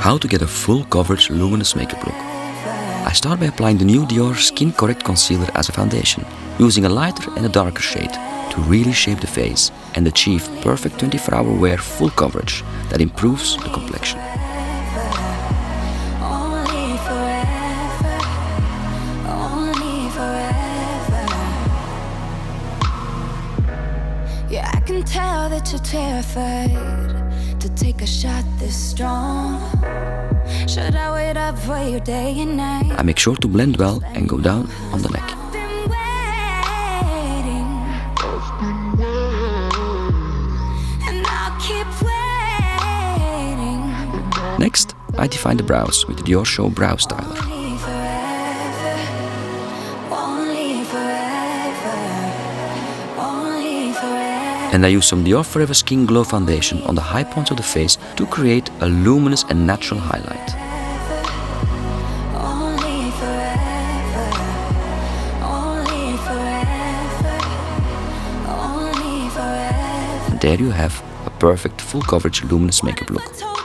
How to get a full coverage luminous makeup look. I start by applying the new Dior Skin Correct Concealer as a foundation, using a lighter and a darker shade to really shape the face and achieve perfect 24-hour wear full coverage that improves the complexion. Yeah, I can tell that you're terrified to take a shot this strong. Should I wait up for you day and night? I make sure to blend well and go down on the neck. Next, I define the brows with the Dior Show Brow Styler. And I use some Dior Forever Skin Glow Foundation on the high points of the face to create a luminous and natural highlight. And there you have a perfect full coverage luminous makeup look.